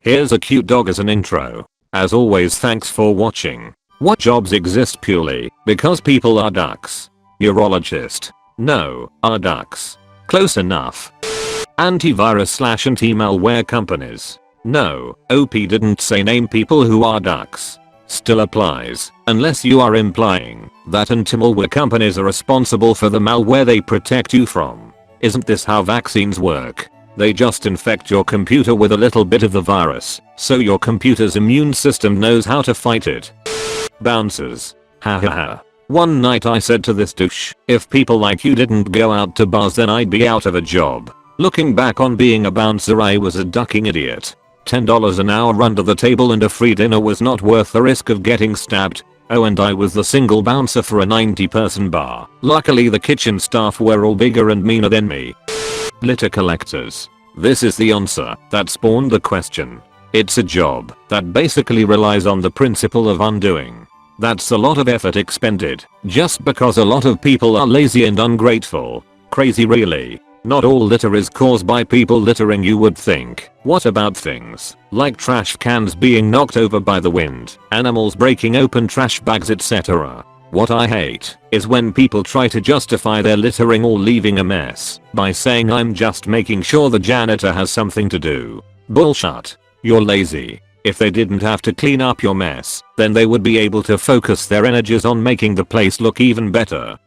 Here's a cute dog as an intro. As always, thanks for watching. What jobs exist purely because people are ducks? Urologist. No, are ducks. Close enough. Antivirus/anti-malware companies. No, OP didn't say name people who are ducks. Still applies, unless you are implying that anti-malware companies are responsible for the malware they protect you from. Isn't this how vaccines work? They just infect your computer with a little bit of the virus, so your computer's immune system knows how to fight it. Bouncers. Ha ha ha. One night I said to this douche, if people like you didn't go out to bars then I'd be out of a job. Looking back on being a bouncer, I was a ducking idiot. $10 an hour under the table and a free dinner was not worth the risk of getting stabbed. Oh, and I was the single bouncer for a 90-person bar. Luckily the kitchen staff were all bigger and meaner than me. Litter collectors. This is the answer that spawned the question. It's a job that basically relies on the principle of undoing. That's a lot of effort expended just because a lot of people are lazy and ungrateful. Crazy really. Not all litter is caused by people littering, you would think. What about things like trash cans being knocked over by the wind, animals breaking open trash bags, etc.? What I hate is when people try to justify their littering or leaving a mess by saying I'm just making sure the janitor has something to do. Bullshit. You're lazy. If they didn't have to clean up your mess, then they would be able to focus their energies on making the place look even better.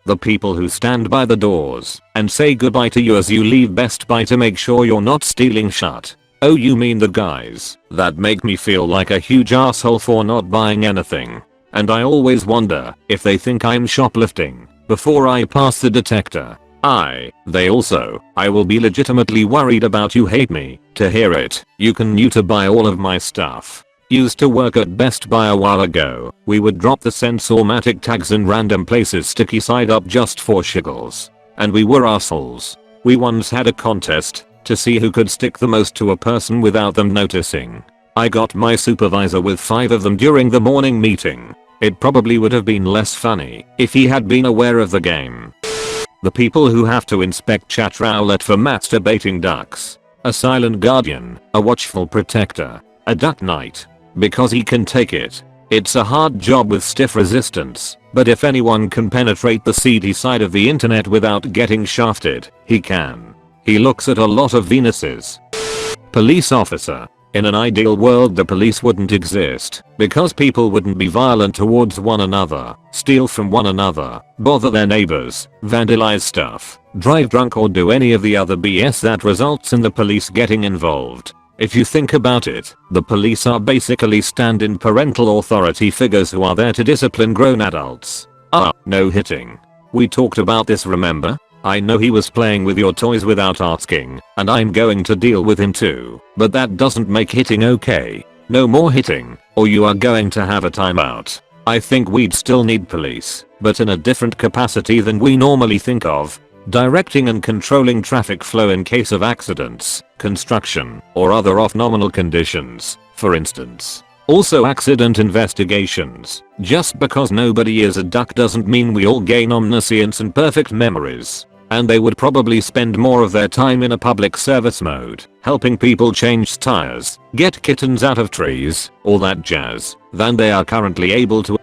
The people who stand by the doors and say goodbye to you as you leave Best Buy to make sure you're not stealing shit. Oh, you mean the guys that make me feel like a huge asshole for not buying anything. And I always wonder if they think I'm shoplifting before I pass the detector. I will be legitimately worried about you hate me to hear it. You can to buy all of my stuff. Used to work at Best Buy a while ago. We would drop the Sensormatic tags in random places sticky side up just for shiggles. And we were assholes. We once had a contest to see who could stick the most to a person without them noticing. I got my supervisor with 5 of them during the morning meeting. It probably would have been less funny if he had been aware of the game. The people who have to inspect chat roulette for masturbating ducks. A silent guardian, a watchful protector, a duck knight. Because he can take it. It's a hard job with stiff resistance, but if anyone can penetrate the seedy side of the internet without getting shafted, he can. He looks at a lot of Venuses. Police officer. In an ideal world the police wouldn't exist because people wouldn't be violent towards one another, steal from one another, bother their neighbors, vandalize stuff, drive drunk or do any of the other BS that results in the police getting involved. If you think about it, the police are basically stand-in parental authority figures who are there to discipline grown adults. No hitting. We talked about this, remember? I know he was playing with your toys without asking, and I'm going to deal with him too, but that doesn't make hitting okay. No more hitting, or you are going to have a timeout. I think we'd still need police, but in a different capacity than we normally think of. Directing and controlling traffic flow in case of accidents, construction, or other off-nominal conditions, for instance. Also accident investigations. Just because nobody is a duck doesn't mean we all gain omniscience and perfect memories. And they would probably spend more of their time in a public service mode, helping people change tires, get kittens out of trees, all that jazz, than they are currently able to.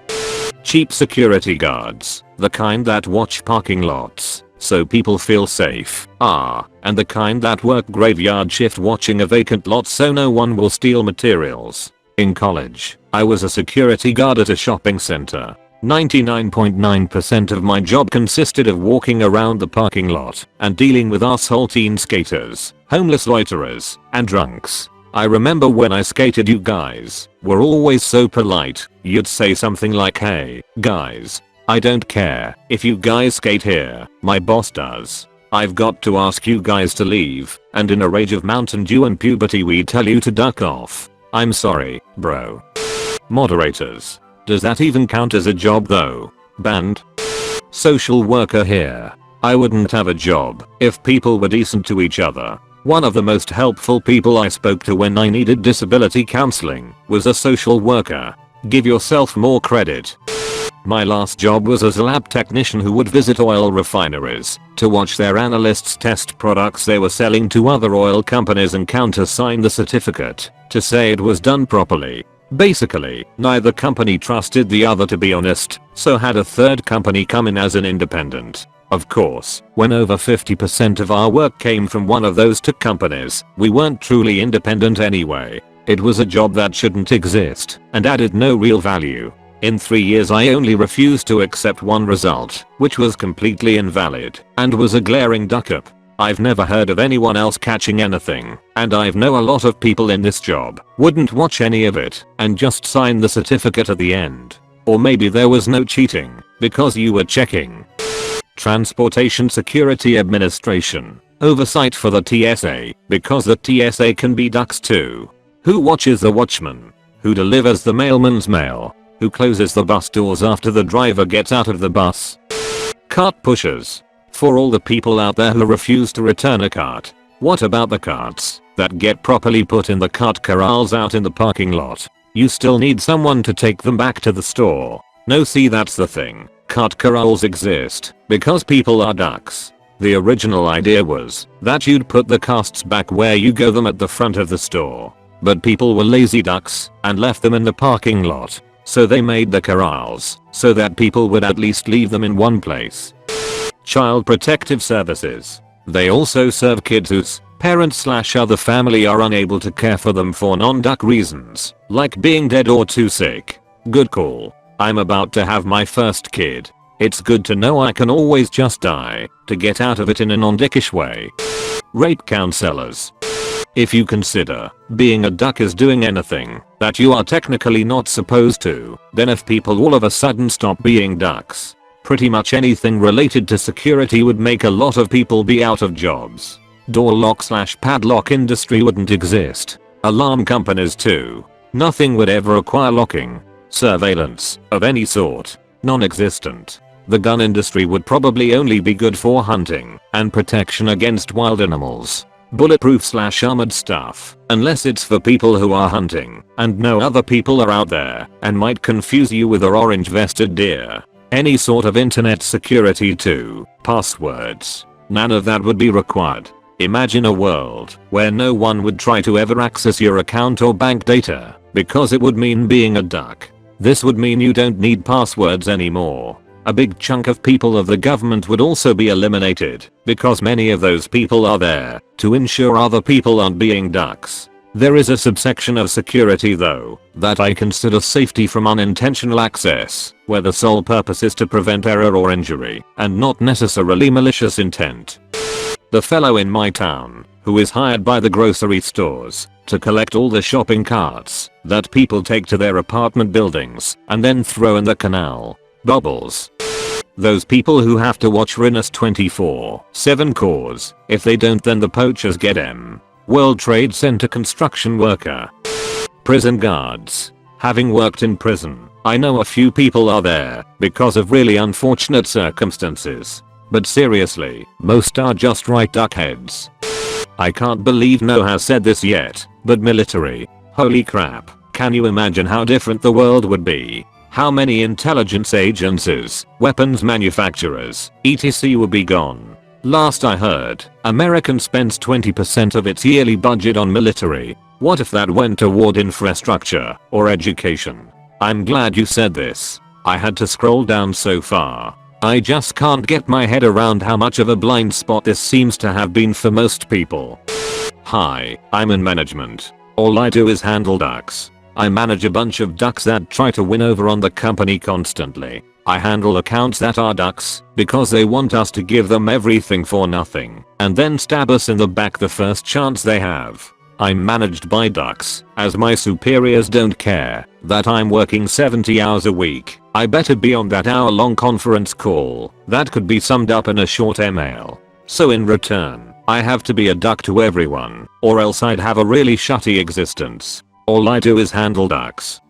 Cheap security guards, the kind that watch parking lots so people feel safe. And the kind that work graveyard shift watching a vacant lot so no one will steal materials. In college, I was a security guard at a shopping center. 99.9% of my job consisted of walking around the parking lot and dealing with asshole teen skaters, homeless loiterers, and drunks. I remember when I skated, you guys were always so polite. You'd say something like, hey, guys, I don't care if you guys skate here, my boss does. I've got to ask you guys to leave, and in a rage of Mountain Dew and puberty we'd tell you to duck off. I'm sorry, bro. Moderators. Does that even count as a job though? Banned? Social worker here. I wouldn't have a job if people were decent to each other. One of the most helpful people I spoke to when I needed disability counseling was a social worker. Give yourself more credit. My last job was as a lab technician who would visit oil refineries to watch their analysts test products they were selling to other oil companies and countersign the certificate to say it was done properly. Basically, neither company trusted the other, to be honest, so had a third company come in as an independent. Of course, when over 50% of our work came from one of those two companies, we weren't truly independent anyway. It was a job that shouldn't exist and added no real value. In 3 years I only refused to accept one result, which was completely invalid and was a glaring duck-up. I've never heard of anyone else catching anything, and I know a lot of people in this job wouldn't watch any of it and just sign the certificate at the end. Or maybe there was no cheating because you were checking. Transportation Security Administration. Oversight for the TSA, because the TSA can be ducks too. Who watches the watchman? Who delivers the mailman's mail? Who closes the bus doors after the driver gets out of the bus? Cart pushers. For all the people out there who refuse to return a cart, what about the carts that get properly put in the cart corrals out in the parking lot? You still need someone to take them back to the store. No, see, that's the thing. Cart corrals exist because people are ducks. The original idea was that you'd put the carts back where you go them at the front of the store. But people were lazy ducks and left them in the parking lot. So they made the corrals so that people would at least leave them in one place. Child Protective Services. They also serve kids whose parents/other family are unable to care for them for non-duck reasons, like being dead or too sick. Good call. I'm about to have my first kid. It's good to know I can always just die to get out of it in a non-dickish way. Rape counselors. If you consider being a duck is doing anything that you are technically not supposed to, then if people all of a sudden stop being ducks, pretty much anything related to security would make a lot of people be out of jobs. Door lock/padlock industry wouldn't exist. Alarm companies too. Nothing would ever require locking. Surveillance of any sort. Non-existent. The gun industry would probably only be good for hunting and protection against wild animals. Bulletproof/armored stuff, unless it's for people who are hunting and no other people are out there and might confuse you with an orange vested deer. Any sort of internet security too. Passwords. None of that would be required. Imagine a world where no one would try to ever access your account or bank data because it would mean being a duck. This would mean you don't need passwords anymore. A big chunk of people of the government would also be eliminated because many of those people are there to ensure other people aren't being ducks. There is a subsection of security though that I consider safety from unintentional access, where the sole purpose is to prevent error or injury and not necessarily malicious intent. The fellow in my town who is hired by the grocery stores to collect all the shopping carts that people take to their apartment buildings and then throw in the canal. Bubbles. Those people who have to watch Rinus 24/7 cause if they don't then the poachers get em. World Trade Center construction worker. Prison guards. Having worked in prison, I know a few people are there because of really unfortunate circumstances. But seriously, most are just right duckheads. I can't believe no has said this yet, but military. Holy crap, can you imagine how different the world would be? How many intelligence agencies, weapons manufacturers, etc. would be gone? Last I heard, America spends 20% of its yearly budget on military. What if that went toward infrastructure or education? I'm glad you said this. I had to scroll down so far. I just can't get my head around how much of a blind spot this seems to have been for most people. Hi, I'm in management. All I do is handle ducks. I manage a bunch of ducks that try to win over on the company constantly. I handle accounts that are ducks because they want us to give them everything for nothing and then stab us in the back the first chance they have. I'm managed by ducks as my superiors don't care that I'm working 70 hours a week. I better be on that hour-long conference call that could be summed up in a short email. So in return, I have to be a duck to everyone or else I'd have a really shitty existence. All I do is handle ducks.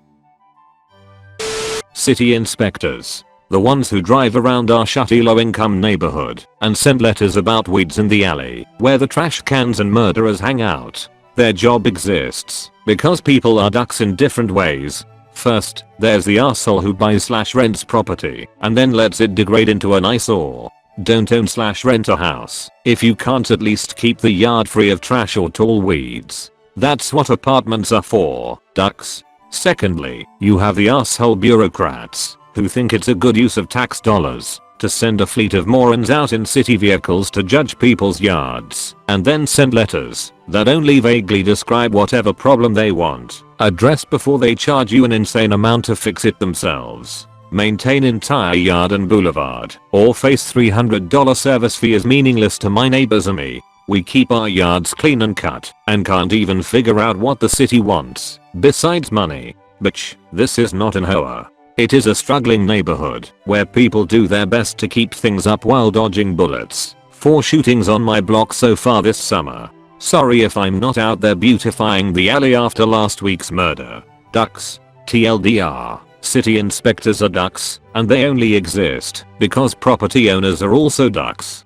City inspectors. The ones who drive around our shitty low-income neighborhood and send letters about weeds in the alley where the trash cans and murderers hang out. Their job exists because people are ducks in different ways. First, there's the arsehole who buys/rents property and then lets it degrade into an eyesore. Don't own/rent a house if you can't at least keep the yard free of trash or tall weeds. That's what apartments are for, ducks. Secondly, you have the arsehole bureaucrats who think it's a good use of tax dollars to send a fleet of morons out in city vehicles to judge people's yards and then send letters that only vaguely describe whatever problem they want addressed before they charge you an insane amount to fix it themselves. Maintain entire yard and boulevard or face $300 service fee is meaningless to my neighbors and me. We keep our yards clean and cut and can't even figure out what the city wants besides money. Bitch, this is not an Hoa. It is a struggling neighborhood where people do their best to keep things up while dodging bullets. 4 shootings on my block so far this summer. Sorry if I'm not out there beautifying the alley after last week's murder. Ducks. TLDR. City inspectors are ducks, and they only exist because property owners are also ducks.